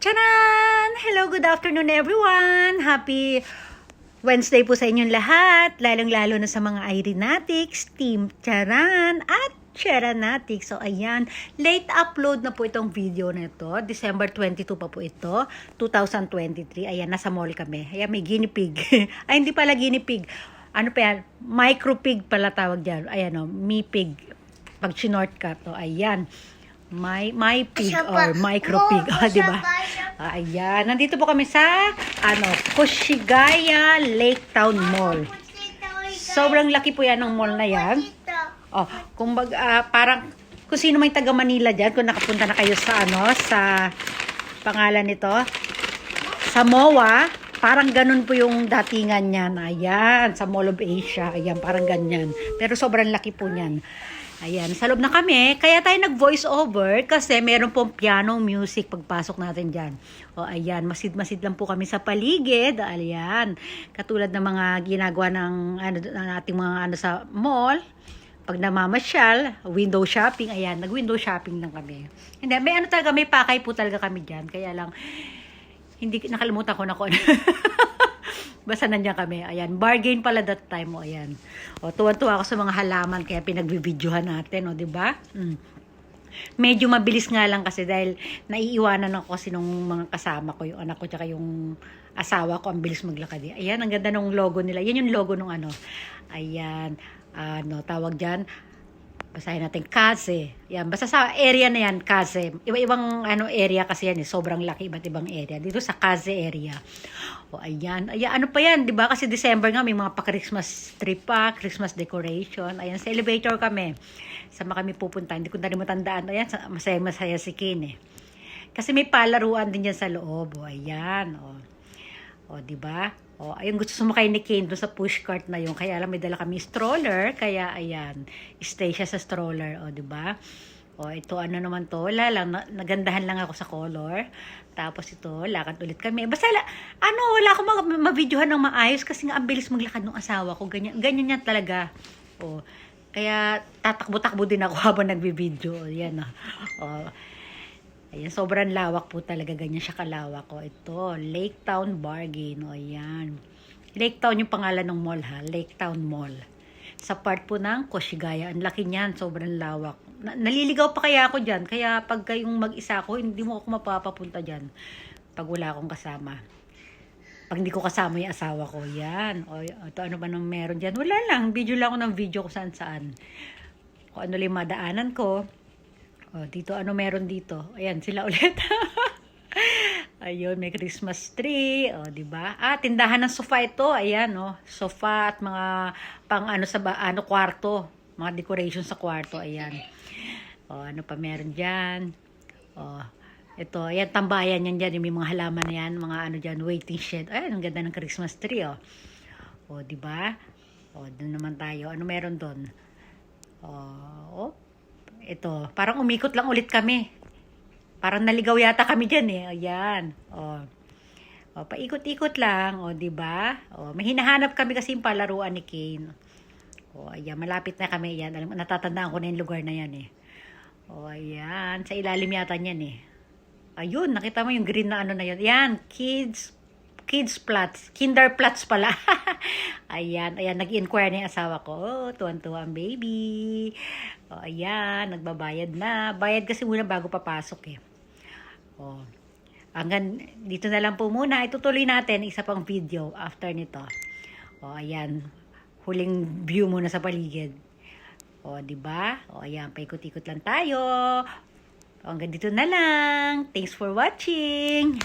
Charan! Hello, good afternoon everyone! Happy Wednesday po sa inyong lahat, lalong-lalo na sa mga Irenatics, Team Charan at Charanatics. So ayan, late upload na po itong video na ito. December 22 pa po ito, 2023. Ayan, nasa mall kami. Ayan, may guinea pig. Ay, hindi pala guinea pig. Ano pa yan? Micro pig pala tawag dyan. Ayan o, me pig. Pag shortcut. O, ayan. My pig or micro pig, di ba? Ayan, nandito po kami sa Koshigaya Lake Town Mall. Sobrang laki po yan ng mall na yan. Oh, kumbaga parang kung sino may taga Manila diyan, kung nakapunta na kayo sa sa pangalan nito, sa MOA, parang ganun po yung datingan niyan. Ayan, sa Mall of Asia, ayan, parang ganyan. Pero sobrang laki po niyan. Ayan, sa loob na kami. Kaya tayo nag-voice over kasi meron pong piano music pagpasok natin dyan. O ayan, masid-masid lang po kami sa paligid. Ayan, katulad ng mga ginagawa ng ating mga sa mall. Pag namamasyal, window shopping. Ayan, nag-window shopping lang kami. Hindi, may talaga, may pakay po talaga kami dyan. Kaya lang, hindi nakalimutan ko na ko. Basta nandiyan kami. Ayan, bargain pala that time. O, ayan. O, tuwan-tuwa ako sa mga halaman kaya pinagbibidyohan natin. O, diba? Medyo mabilis nga lang kasi dahil naiiwanan ako kasi nung mga kasama ko, yung anak ko tsaka yung asawa ko, ang bilis maglakad. Ayan, ang ganda ng logo nila. Yan yung logo nung Ayan, tawag dyan. Basahin natin, Kase. Yan, basta sa area na yan, Kase. Iba-ibang area kasi yan, sobrang laki, iba't ibang area. Dito sa Kase area. O, ayan. Ayan, ano pa yan, di ba? Kasi December nga, may mga pa-Christmas tree pa, Christmas decoration. Ayan, sa elevator kami. Sama kami pupunta. Hindi ko na rin matandaan. Ayan, masaya-masaya si Ken eh. Kasi may palaruan din dyan sa loob. O, ayan. O, di ba? O, ayun, gusto sumakay ni Kane doon sa pushcart na yun. Kaya alam, may dala kami stroller. Kaya, ayan, stay siya sa stroller. O, diba? O, ito, ano naman to? Wala lang, nagandahan lang ako sa color. Tapos ito, lakad ulit kami. Basta, wala akong ma-videohan ng maayos kasi nga ang bilis maglakad ng asawa ko. Ganyan yan talaga. O, kaya tatakbo-takbo din ako habang nagbi-video. Yan, o. Ayan, sobrang lawak po talaga. Ganyan siya kalawak. O, ito, Lake Town Bargain. O, ayan. Lake Town yung pangalan ng mall, ha? Lake Town Mall. Sa part po ng Koshigaya. Ang laki niyan. Sobrang lawak. Naliligaw pa kaya ako dyan. Kaya pag kayong mag-isa ako, hindi mo ako mapapapunta dyan. Pag wala akong kasama. Pag hindi ko kasama yung asawa ko. Yan. O, ito, ano ba nang meron dyan? Wala lang. Video lang ako ng video kung saan-saan. Kung ano lang madaanan ko. O, dito, ano meron dito? Ayan, sila ulit. Ayun, may Christmas tree. O, diba? Tindahan ng sofa ito. Ayan, sofa at mga pang kwarto. Mga decoration sa kwarto. Ayan. O, ano pa meron dyan? O, ito, ayan, tambayan yan dyan. May mga halaman na yan. Mga dyan, waiting shed. Ayan, ang ganda ng Christmas tree, O, diba? O, doon naman tayo. Ano meron doon? Ito, parang umikot lang ulit kami. Parang naligaw yata kami dyan eh. Ayan. O, paikot-ikot lang. O, diba? O, may hinahanap kami kasi yung palaruan ni Kane. O, ayan. Malapit na kami. Ayan. Natatandaan ko na yung lugar na yan eh. O, ayan. Sa ilalim yata niyan eh. Ayun. Nakita mo yung green na na yun. Ayan. Kids Plats. Kinderplatz pala. Ayan. Ayan. Nag-inquire na yung asawa ko. Oh, tuwan-tuwa ang baby. O, ayan. Nagbabayad na. Bayad kasi muna bago papasok eh. O. Hanggang dito na lang po muna. Itutuloy natin isa pang video after nito. O, ayan. Huling view muna sa paligid. O, diba? O, ayan. Paikot-ikot lang tayo. O, hanggang dito na lang. Thanks for watching.